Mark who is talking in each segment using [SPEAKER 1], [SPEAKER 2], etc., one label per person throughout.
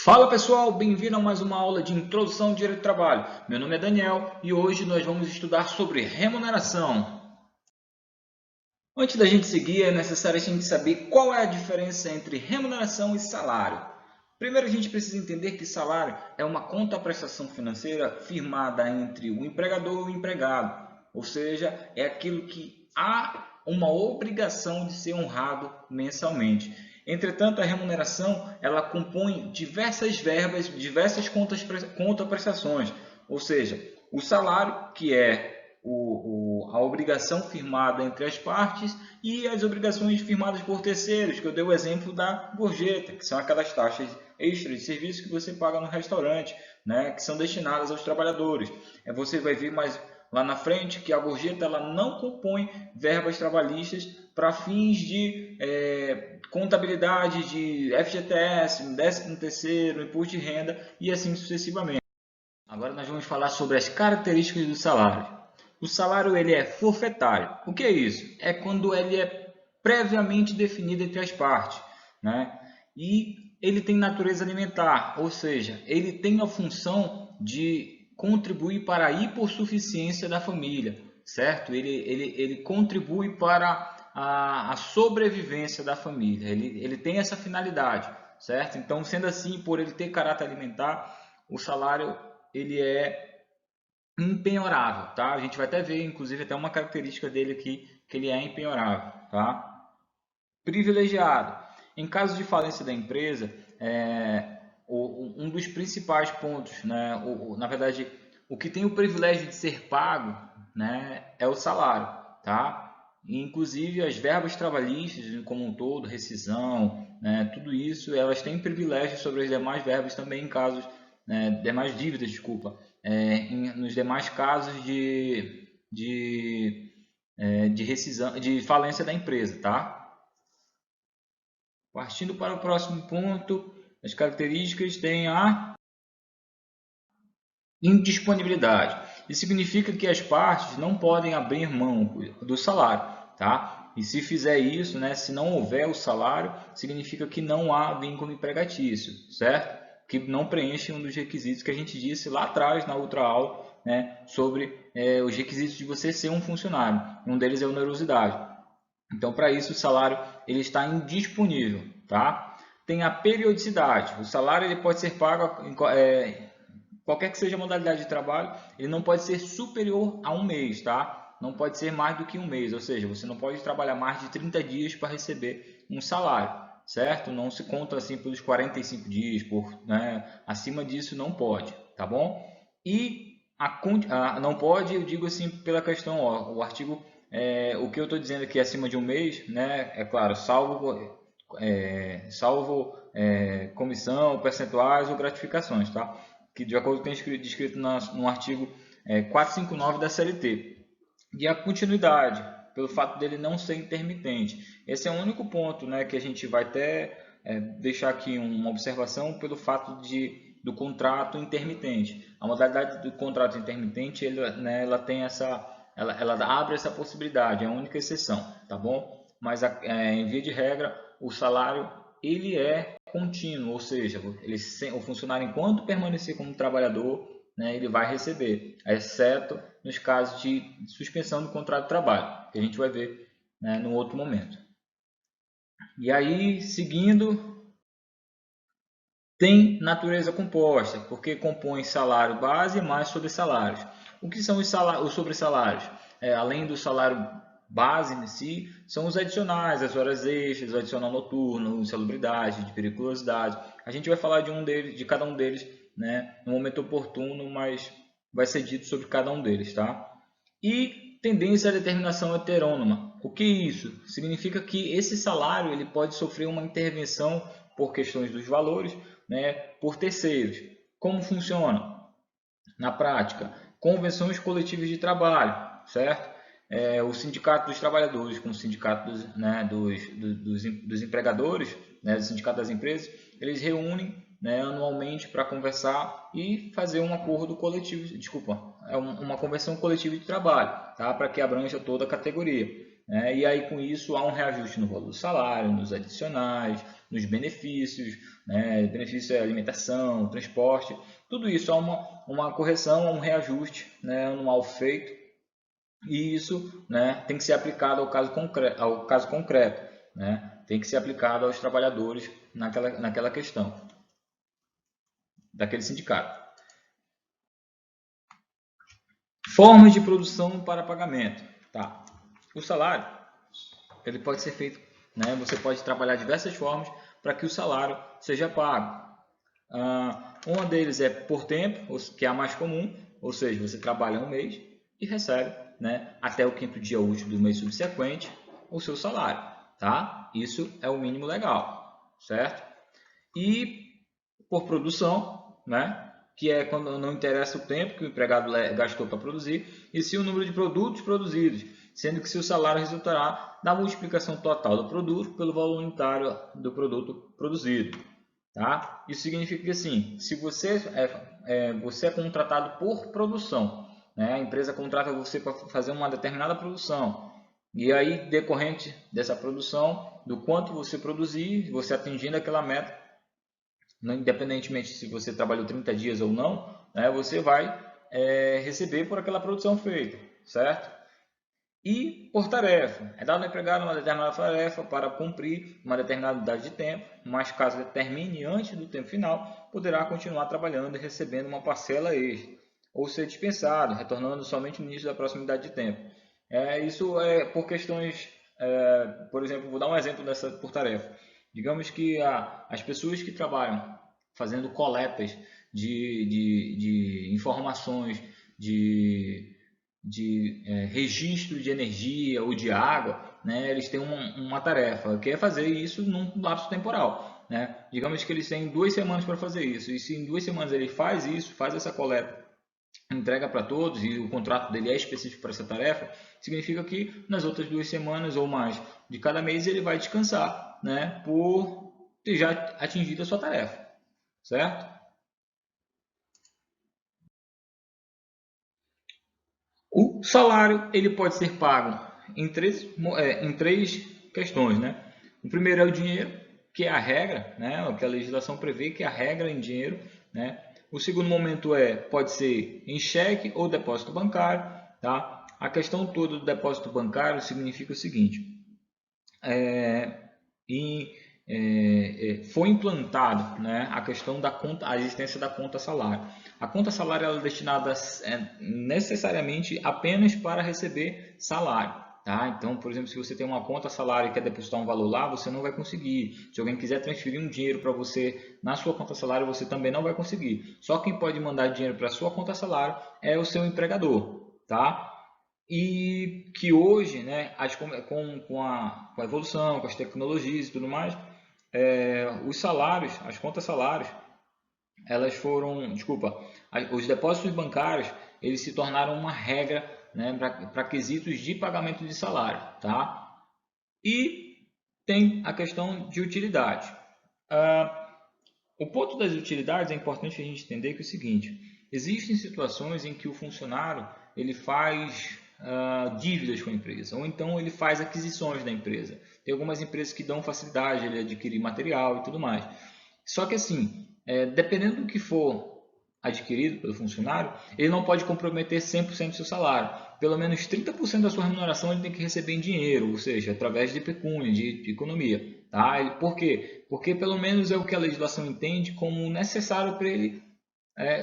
[SPEAKER 1] Fala pessoal, bem-vindo a mais uma aula de Introdução ao Direito do Trabalho. Meu nome é Daniel e hoje nós vamos estudar sobre remuneração. Antes da gente seguir, é necessário a gente saber qual é a diferença entre remuneração e salário. Primeiro, a gente precisa entender que salário é uma contraprestação financeira firmada entre o empregador e o empregado, ou seja, é aquilo que há uma obrigação de ser honrado mensalmente. Entretanto, a remuneração ela compõe diversas verbas, diversas contraprestações, ou seja, o salário, que é a obrigação firmada entre as partes e as obrigações firmadas por terceiros, que eu dei o exemplo da gorjeta, que são aquelas taxas extras de serviço que você paga no restaurante, né, que são destinadas aos trabalhadores. Você vai ver mais lá na frente que a gorjeta ela não compõe verbas trabalhistas para fins de contabilidade de FGTS, 13º, imposto de renda e assim sucessivamente. Agora nós vamos falar sobre as características do salário. O salário ele é forfetário. O que é isso? É quando ele é previamente definido entre as partes, né? E ele tem natureza alimentar, ou seja, ele tem a função de contribuir para a hipossuficiência da família, certo? Ele contribui para a sobrevivência da família, ele tem essa finalidade, certo? Então, sendo assim, por ele ter caráter alimentar, o salário ele é impenhorável, tá? A gente vai até ver, inclusive, até uma característica dele aqui, que ele é impenhorável, tá? Privilegiado. Em caso de falência da empresa, um dos principais pontos, né, na verdade, o que tem o privilégio de ser pago, né, é o salário, tá? E, inclusive, as verbas trabalhistas, como um todo, rescisão, né, tudo isso, elas têm privilégio sobre as demais verbas também em casos, demais dívidas, desculpa, nos demais casos de rescisão, de falência da empresa, tá? Partindo para o próximo ponto, as características têm a indisponibilidade. Isso significa que as partes não podem abrir mão do salário, tá? E se fizer isso, né, se não houver o salário, significa que não há vínculo empregatício, certo? Que não preenche um dos requisitos que a gente disse lá atrás na outra aula, né, sobre os requisitos de você ser um funcionário. Um deles é a onerosidade. Então, para isso, o salário ele está indisponível, tá? Tem a periodicidade. O salário ele pode ser pago em qualquer que seja a modalidade de trabalho, ele não pode ser superior a um mês, tá? Não pode ser mais do que um mês, ou seja, você não pode trabalhar mais de 30 dias para receber um salário, certo? Não se conta assim pelos 45 dias, né? Acima disso não pode, tá bom? E não pode, eu digo assim pela questão, ó, o artigo, o que eu estou dizendo aqui acima de um mês, né? É claro, salvo comissão, percentuais ou gratificações, tá? Que de acordo com o que tem descrito no artigo 459 da CLT. E a continuidade, pelo fato dele não ser intermitente. Esse é o único ponto, né, que a gente vai até deixar aqui uma observação pelo fato do contrato intermitente. A modalidade do contrato intermitente, ela tem ela abre essa possibilidade, é a única exceção, tá bom? Mas em via de regra, o salário ele é contínuo, ou seja, o funcionário enquanto permanecer como trabalhador, né, ele vai receber, exceto nos casos de suspensão do contrato de trabalho, que a gente vai ver, né, no outro momento. E aí, seguindo, tem natureza composta, porque compõe salário base mais sobressalários. O que são os sobressalários? Além do salário base em si, são os adicionais, as horas extras, o adicional noturno, insalubridade, de periculosidade. A gente vai falar de cada um deles, né, no momento oportuno, mas vai ser dito sobre cada um deles, tá? E tendência à determinação heterônoma. O que é isso? Significa que esse salário ele pode sofrer uma intervenção por questões dos valores, né, por terceiros. Como funciona? Na prática, convenções coletivas de trabalho, certo? O sindicato dos trabalhadores com o sindicato dos empregadores, né, do sindicato das empresas, eles reúnem, né, anualmente para conversar e fazer um acordo coletivo, uma convenção coletiva de trabalho, tá? Para que abranja toda a categoria. né? E aí com isso há um reajuste no valor do salário, nos adicionais, nos benefícios, né? Benefício é alimentação, transporte, tudo isso há uma correção, um reajuste, né? Anual feito, e isso, né, tem que ser aplicado ao caso concreto, né? Tem que ser aplicado aos trabalhadores naquela questão daquele sindicato. Formas de produção para pagamento. Tá. O salário ele pode ser feito, né? Você pode trabalhar diversas formas para que o salário seja pago. Uma deles é por tempo, que é a mais comum, ou seja, você trabalha um mês e recebe, né, até o 5º dia útil do mês subsequente o seu salário. Tá? Isso é o mínimo legal, certo? E por produção, né? Que é quando não interessa o tempo que o empregado gastou para produzir, e sim o número de produtos produzidos, sendo que seu salário resultará da multiplicação total do produto pelo valor unitário do produto produzido. Tá? Isso significa que assim, se você é contratado por produção, né? A empresa contrata você para fazer uma determinada produção, e aí decorrente dessa produção, do quanto você produzir, você atingindo aquela meta, independentemente se você trabalhou 30 dias ou não, né, você vai receber por aquela produção feita, certo? E por tarefa, é dado ao empregado uma determinada tarefa para cumprir uma determinada idade de tempo, mas caso termine antes do tempo final, poderá continuar trabalhando e recebendo uma parcela extra, ou ser dispensado, retornando somente no início da próxima idade de tempo. Isso é por questões, por exemplo, vou dar um exemplo dessa por tarefa. Digamos que as pessoas que trabalham fazendo coletas de informações, de registro de energia ou de água, né, eles têm uma tarefa, que é fazer isso num lapso temporal. Né? Digamos que eles têm 2 semanas para fazer isso, e se em 2 semanas ele faz isso, faz essa coleta, entrega para todos, e o contrato dele é específico para essa tarefa, significa que nas outras 2 semanas ou mais de cada mês ele vai descansar, né, por ter já atingido a sua tarefa, certo? O salário ele pode ser pago em três questões, né? O primeiro é o dinheiro, que é a regra, né? O que a legislação prevê, que é a regra em dinheiro, né? O segundo momento pode ser em cheque ou depósito bancário, tá? A questão toda do depósito bancário significa o seguinte: e foi implantado, né, a questão da conta, a existência da conta salário. A conta salário ela é destinada necessariamente apenas para receber salário. Tá? Então, por exemplo, se você tem uma conta salário e quer depositar um valor lá, você não vai conseguir. Se alguém quiser transferir um dinheiro para você na sua conta salário, você também não vai conseguir. Só quem pode mandar dinheiro para a sua conta salário é o seu empregador. Tá? E que hoje, né, com a evolução, com as tecnologias e tudo mais, os salários, as contas salários, elas foram, os depósitos bancários, eles se tornaram uma regra, né, para quesitos de pagamento de salário, tá? E tem a questão de utilidade. O ponto das utilidades é importante a gente entender que é o seguinte: existem situações em que o funcionário ele faz dívidas com a empresa, ou então ele faz aquisições da empresa. Tem algumas empresas que dão facilidade ele adquirir material e tudo mais. Só que assim, dependendo do que for adquirido pelo funcionário, ele não pode comprometer 100% do seu salário. Pelo menos 30% da sua remuneração ele tem que receber em dinheiro, ou seja, através de pecúnia, de economia. Tá? Por quê? Porque pelo menos é o que a legislação entende como necessário para ele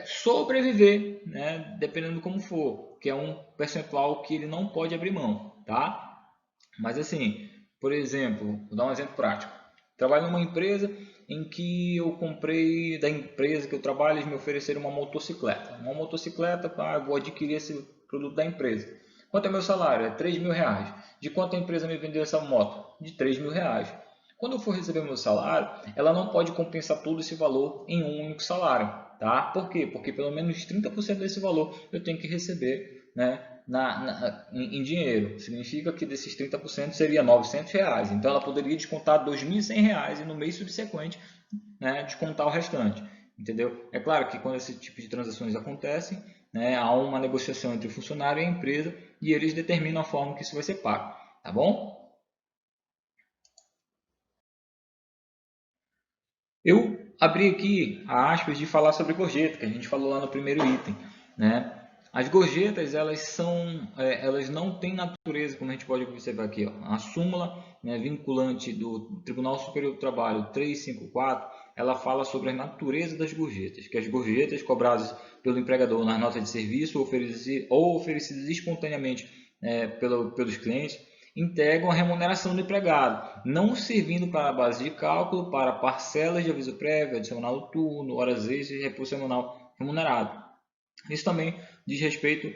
[SPEAKER 1] sobreviver, né? Dependendo como for, que é um percentual que ele não pode abrir mão. Tá? Mas assim, por exemplo, vou dar um exemplo prático. Trabalho numa empresa em que eu comprei da empresa que eu trabalho, eles me ofereceram uma motocicleta. Uma motocicleta, eu vou adquirir esse produto da empresa. Quanto é meu salário? É 3 mil reais. De quanto a empresa me vendeu essa moto? De 3 mil reais. Quando eu for receber meu salário, ela não pode compensar todo esse valor em um único salário. Tá? Por quê? Porque pelo menos 30% desse valor eu tenho que receber, né, em dinheiro. Significa que desses 30% seria 900 reais. Então ela poderia descontar 2.100 reais e no mês subsequente, né, descontar o restante. Entendeu? É claro que quando esse tipo de transações acontecem, né, há uma negociação entre o funcionário e a empresa e eles determinam a forma que isso vai ser pago. tá bom? Eu abri aqui a aspas de falar sobre gorjeta, que a gente falou lá no primeiro item, né? As gorjetas, elas não têm natureza, como a gente pode observar aqui, ó. A súmula, né, vinculante do Tribunal Superior do Trabalho 354, ela fala sobre a natureza das gorjetas, que as gorjetas cobradas pelo empregador na nota de serviço ou oferecidas espontaneamente pelos clientes integram a remuneração do empregado, não servindo para a base de cálculo para parcelas de aviso prévio, adicional noturno, horas extras e repouso semanal remunerado. Isso também diz respeito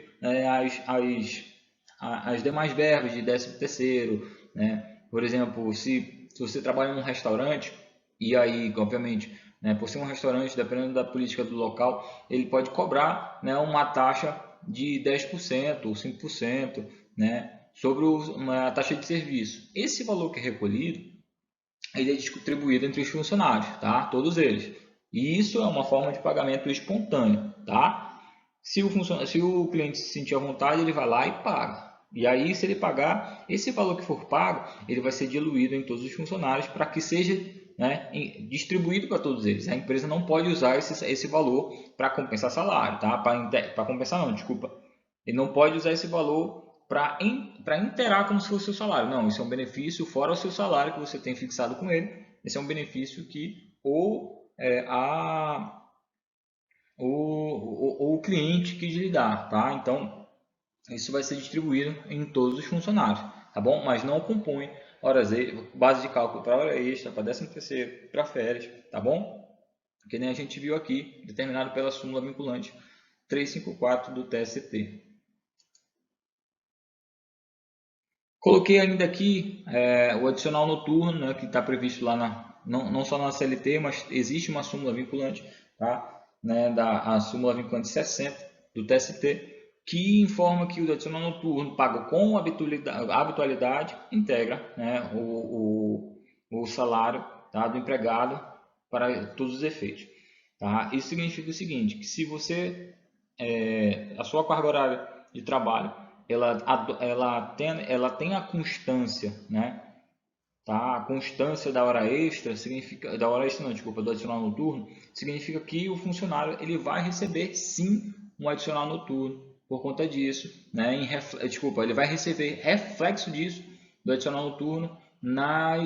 [SPEAKER 1] às demais verbas de 13º, né? Por exemplo, se você trabalha em um restaurante, e aí, obviamente, né, por ser um restaurante, dependendo da política do local, ele pode cobrar, né, uma taxa de 10% ou 5%, né, sobre uma taxa de serviço. Esse valor que é recolhido, ele é distribuído entre os funcionários, tá? Todos eles. E isso é uma forma de pagamento espontâneo, tá? Se o cliente se sentir à vontade, ele vai lá e paga. E aí, se ele pagar, esse valor que for pago, ele vai ser diluído em todos os funcionários para que seja, né, distribuído para todos eles. A empresa não pode usar esse valor para compensar salário, tá? Para compensar não, desculpa. Ele não pode usar esse valor para inteirar como se fosse o seu salário. Não, isso é um benefício fora o seu salário que você tem fixado com ele. Esse é um benefício que o cliente quis lhe dar, tá? Então, isso vai ser distribuído em todos os funcionários, tá bom? Mas não compõe base de cálculo para hora extra, para 13º, para férias, tá bom? Que nem a gente viu aqui, determinado pela súmula vinculante 354 do TST. Coloquei ainda aqui o adicional noturno, né, que está previsto lá não só na CLT, mas existe uma súmula vinculante, tá? Né, a súmula vinculante 60 do TST, que informa que o adicional noturno pago com habitualidade integra, né, o salário, tá, do empregado para todos os efeitos. Tá? Isso significa o seguinte, que se você, a sua carga horária de trabalho ela tem a constância, né? Tá? A constância da hora extra significa, da hora extra não, desculpa, do adicional noturno, significa que o funcionário ele vai receber sim um adicional noturno por conta disso, né? Ele vai receber reflexo disso do adicional noturno no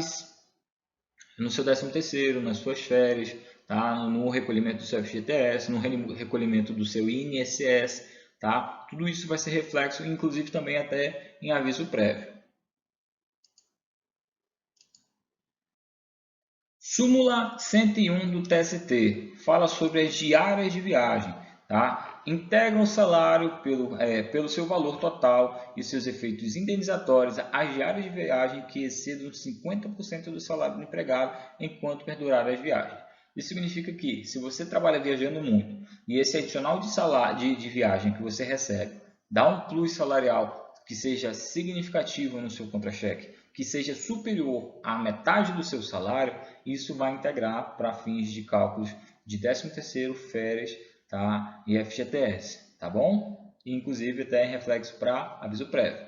[SPEAKER 1] seu 13º, nas suas férias, tá? No recolhimento do seu FGTS, no recolhimento do seu INSS, tá? Tudo isso vai ser reflexo, inclusive também até em aviso prévio. Súmula 101 do TST fala sobre as diárias de viagem, tá? Integram o salário pelo seu valor total e seus efeitos indenizatórios às diárias de viagem que excedam 50% do salário do empregado enquanto perdurarem as viagens. Isso significa que, se você trabalha viajando muito e esse adicional de salário de viagem que você recebe dá um plus salarial que seja significativo no seu contra-cheque, que seja superior à metade do seu salário, isso vai integrar para fins de cálculos de 13º, férias, tá? E FGTS, tá bom? E, inclusive até reflexo para aviso prévio.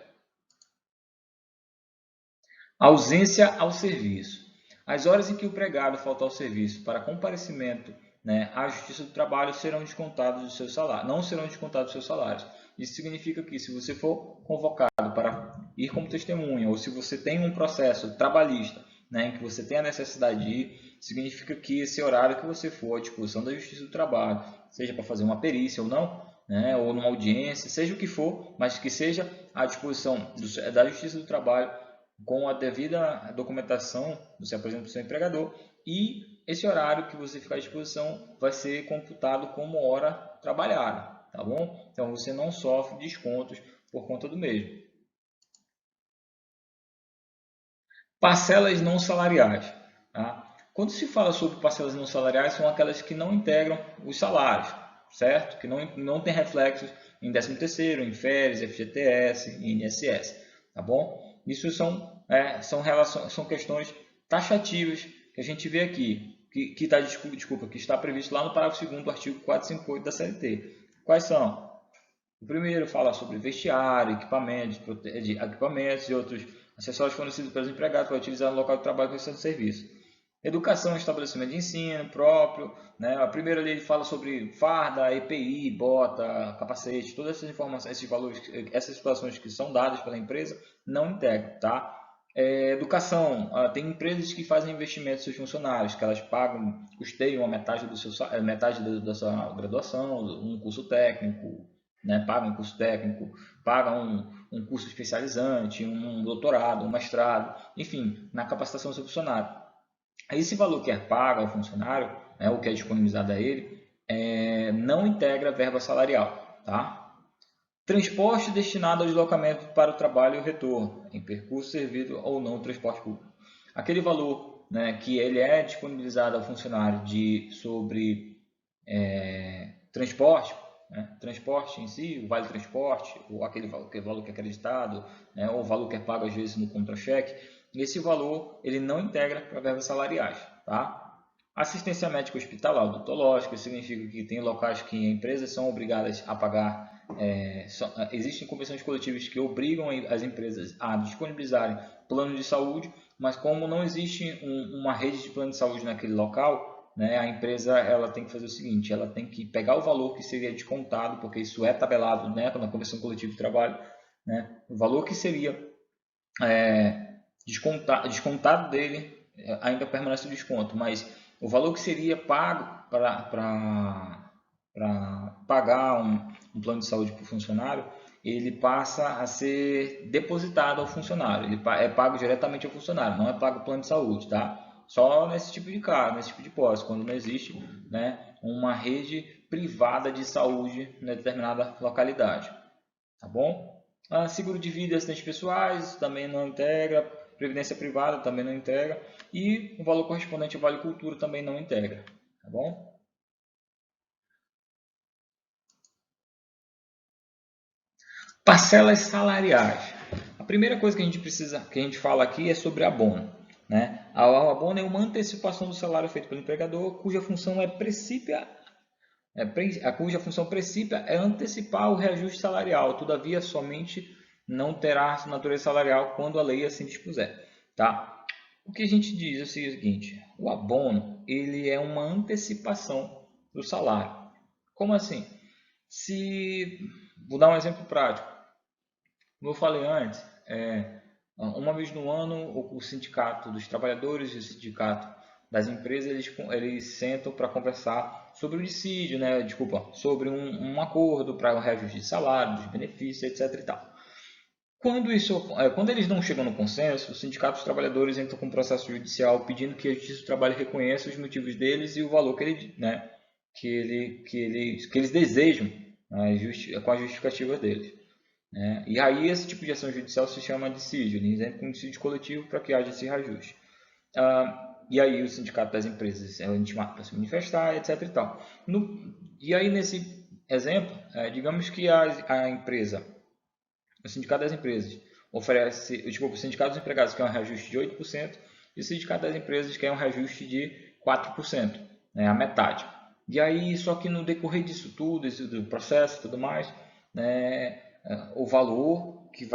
[SPEAKER 1] Ausência ao serviço. As horas em que o empregado falta ao serviço para comparecimento, né, à Justiça do Trabalho serão descontados do seu salário, não serão descontados dos seus salários. Isso significa que, se você for convocado para ir como testemunha, ou se você tem um processo trabalhista, né, em que você tem a necessidade de ir, significa que esse horário que você for à disposição da Justiça do Trabalho, seja para fazer uma perícia ou não, né, ou numa audiência, seja o que for, mas que seja à disposição da Justiça do Trabalho, com a devida documentação, você apresenta para o seu empregador, e esse horário que você ficar à disposição vai ser computado como hora trabalhada, tá bom? Então você não sofre descontos por conta do mesmo. Parcelas não salariais. Tá? Quando se fala sobre parcelas não salariais, são aquelas que não integram os salários, certo? Que não tem reflexos em 13º, em férias, FGTS, INSS, tá bom? Isso são questões taxativas que a gente vê aqui, que está previsto lá no parágrafo 2º do artigo 458 da CLT. Quais são? O primeiro fala sobre vestiário, equipamentos e outros acessórios fornecidos pelos empregados para utilizar no local de trabalho com esse serviço. Educação, estabelecimento de ensino próprio, né? A primeira ali ele fala sobre farda, EPI, bota, capacete, todas essas informações, esses valores, essas situações que são dadas pela empresa não integram, tá? Educação, tem empresas que fazem investimentos nos seus funcionários, que elas pagam, custeiam a metade da sua graduação, um curso técnico, né? Pagam um curso técnico, pagam um curso especializante, um doutorado, um mestrado, enfim, na capacitação do seu funcionário. Esse valor que é pago ao funcionário, né, o que é disponibilizado a ele, não integra a verba salarial. Tá? Transporte destinado ao deslocamento para o trabalho e o retorno, em percurso servido ou não transporte público. Aquele valor, né, que ele é disponibilizado ao funcionário sobre transporte, né, transporte em si, o vale transporte, ou aquele valor que é acreditado, né, ou o valor que é pago às vezes no contra-cheque, esse valor ele não integra para verbas salariais. Tá? Assistência médica hospitalar odontológica significa que tem locais que empresas são obrigadas a pagar. Existem convenções coletivas que obrigam as empresas a disponibilizarem planos de saúde, mas como não existe uma rede de plano de saúde naquele local, né, a empresa ela tem que fazer o seguinte: ela tem que pegar o valor que seria descontado, porque isso é tabelado, né, na convenção coletiva de trabalho, né, o valor que seria descontado dele, ainda permanece o desconto, mas o valor que seria pago para pagar um plano de saúde para o funcionário, ele passa a ser depositado ao funcionário. Ele é pago diretamente ao funcionário, não é pago o plano de saúde, tá? Só nesse tipo de caso, nesse tipo de posse, quando não existe, né, uma rede privada de saúde em determinada localidade, tá bom? Seguro de vida e acidentes pessoais também não integra, previdência privada também não integra e o valor correspondente ao Vale Cultura também não integra, tá bom? Parcelas salariais. A primeira coisa que a gente fala aqui é sobre abono, né? O abono é uma antecipação do salário feito pelo empregador, cuja função precípia é antecipar o reajuste salarial, todavia somente não terá natureza salarial quando a lei assim dispuser, tá? O que a gente diz é o seguinte: o abono ele é uma antecipação do salário. Como assim? Se vou dar um exemplo prático. Como eu falei antes, uma vez no ano o sindicato dos trabalhadores e o sindicato das empresas eles sentam para conversar sobre o dissídio, né? Desculpa, sobre um acordo para o reajuste de salário, dos benefícios, etc. E tal. Quando eles não chegam no consenso, o sindicato dos trabalhadores entra com um processo judicial pedindo que a Justiça do Trabalho reconheça os motivos deles e o valor que eles desejam, né, com a justificativa deles. Né? E aí esse tipo de ação judicial se chama dissídio, eles entram com um dissídio coletivo para que haja esse reajuste. E aí o sindicato das empresas é intimado para se manifestar, etc. E tal. E aí nesse exemplo, digamos que a empresa, o sindicato das empresas oferece, o sindicato dos empregados quer um reajuste de 8% e o sindicato das empresas quer um reajuste de 4%, né, a metade. E aí, só que no decorrer disso tudo, do processo e tudo mais, né, o valor que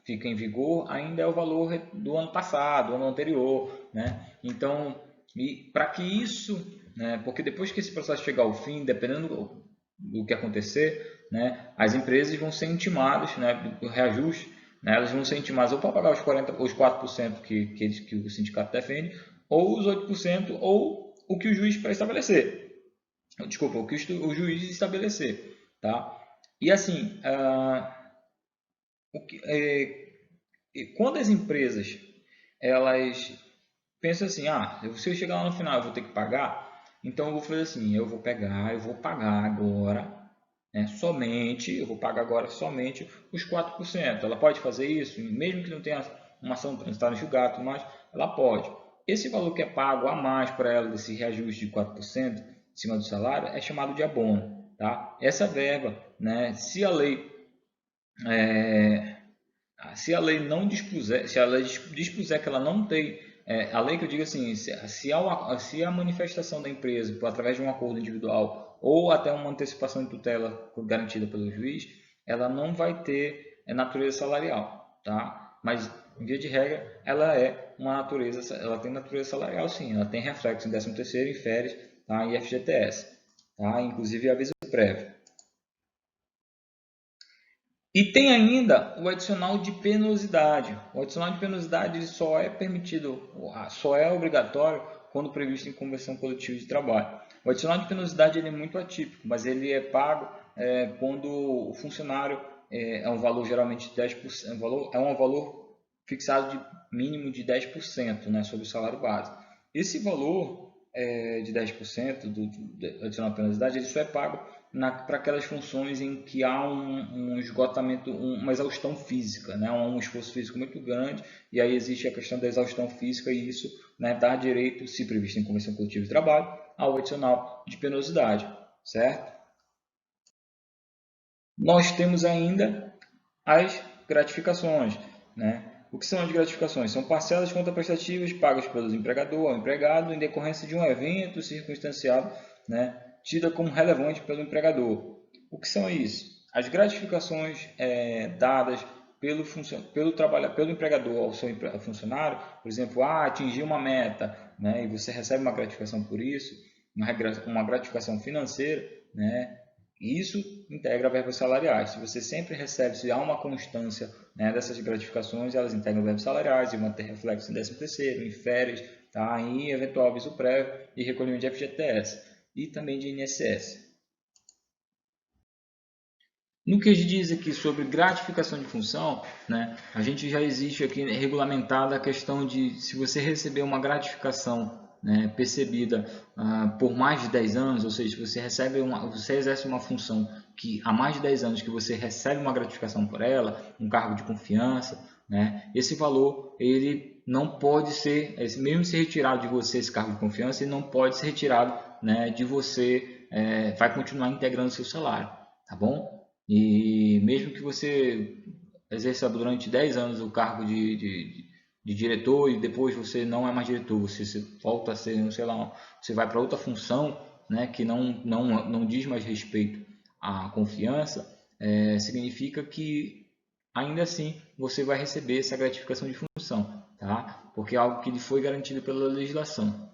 [SPEAKER 1] fica em vigor ainda é o valor do ano passado, do ano anterior, né? Então, para que isso, né, porque depois que esse processo chegar ao fim, dependendo do que acontecer, né, as empresas vão ser intimadas, né, do reajuste, né, elas vão ser intimadas ou para pagar os 4% que o sindicato defende, ou os 8%, ou o que o juiz para estabelecer. Desculpa, o que o juiz estabelecer, tá? E assim, quando as empresas elas pensam assim, se eu chegar lá no final eu vou ter que pagar, então eu vou fazer assim, eu vou pagar agora, né, eu vou pagar agora somente os 4%. Ela pode fazer isso, mesmo que não tenha uma ação transitada em julgado, mas ela pode. Esse valor que é pago a mais para ela, desse reajuste de 4% em cima do salário, é chamado de abono. Tá? Essa verba, né, se a lei não dispuser, se a lei dispuser que ela não tem, a lei que eu digo assim, se a manifestação da empresa, através de um acordo individual ou até uma antecipação de tutela garantida pelo juiz, ela não vai ter natureza salarial, tá? Mas em via de regra, ela tem natureza salarial sim, ela tem reflexo em 13º, em férias, tá? E FGTS, tá? Inclusive aviso prévio. E tem ainda o adicional de penosidade. O adicional de penosidade só é permitido, só é obrigatório quando previsto em convenção coletiva de trabalho. O adicional de penosidade ele é muito atípico, mas ele é pago quando o funcionário é um valor geralmente de 10%, é um valor fixado de mínimo de 10%, né, sobre o salário base. Esse valor de 10% do adicional de penosidade ele só é pago para aquelas funções em que há um esgotamento, uma exaustão física, né? Um esforço físico muito grande, e aí existe a questão da exaustão física, e isso, né, dá direito, se previsto em convenção coletiva de trabalho, ao adicional de penosidade, certo? Nós temos ainda as gratificações, né? O que são as gratificações? São parcelas contraprestativas pagas pelo empregador ao empregado em decorrência de um evento circunstanciado, né, tida como relevante pelo empregador. O que são isso? As gratificações dadas pelo empregador ao seu funcionário, por exemplo, atingir uma meta, né, e você recebe uma gratificação por isso, uma gratificação financeira, né, isso integra verbas salariais. Se você sempre recebe, se há uma constância, né, dessas gratificações, elas integram verbos salariais e vão ter reflexo em 13º, em férias, tá, em eventual aviso prévio e recolhimento de FGTS e também de INSS. No que a gente diz aqui sobre gratificação de função, né, a gente já existe aqui regulamentada a questão de se você receber uma gratificação, né, percebida por mais de 10 anos, ou seja, você exerce uma função que há mais de 10 anos que você recebe uma gratificação por ela, um cargo de confiança, né, esse valor ele não pode ser, mesmo se retirado de você esse cargo de confiança, ele não pode ser retirado, né, de você, vai continuar integrando seu salário, tá bom? E mesmo que você exerça durante 10 anos o cargo de diretor e depois você não é mais diretor, você volta a ser, sei lá, você vai para outra função, né, que não diz mais respeito à confiança, significa que ainda assim você vai receber essa gratificação de função, tá? Porque é algo que lhe foi garantido pela legislação.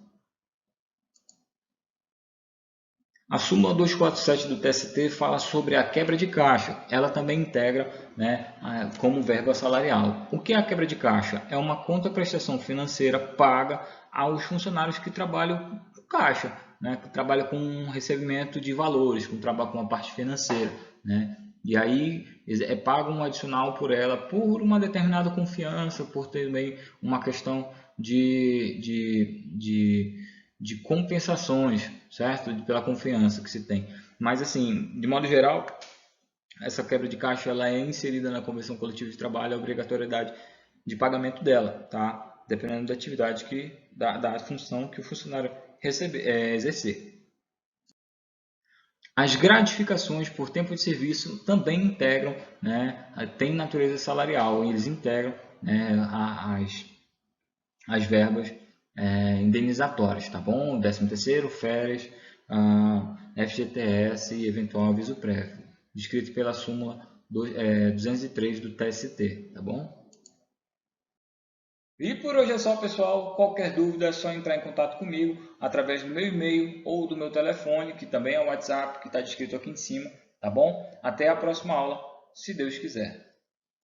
[SPEAKER 1] A súmula 247 do TST fala sobre a quebra de caixa. Ela também integra, né, como verba salarial. O que é a quebra de caixa? É uma contraprestação financeira paga aos funcionários que trabalham com caixa, né, que trabalham com recebimento de valores, que trabalham com a parte financeira, né? E aí é pago um adicional por ela por uma determinada confiança, por também uma questão de compensações, certo? Pela confiança que se tem. Mas assim, de modo geral, essa quebra de caixa ela é inserida na convenção coletiva de trabalho, a obrigatoriedade de pagamento dela, tá? Dependendo da atividade da função que o funcionário exercer. As gratificações por tempo de serviço também integram, né, tem natureza salarial, eles integram, né, as verbas indenizatórias, tá bom? 13º, férias, FGTS e eventual aviso prévio, descrito pela súmula 203 do TST, tá bom? E por hoje é só, pessoal. Qualquer dúvida é só entrar em contato comigo através do meu e-mail ou do meu telefone, que também é o WhatsApp, que está descrito aqui em cima, tá bom? Até a próxima aula, se Deus quiser.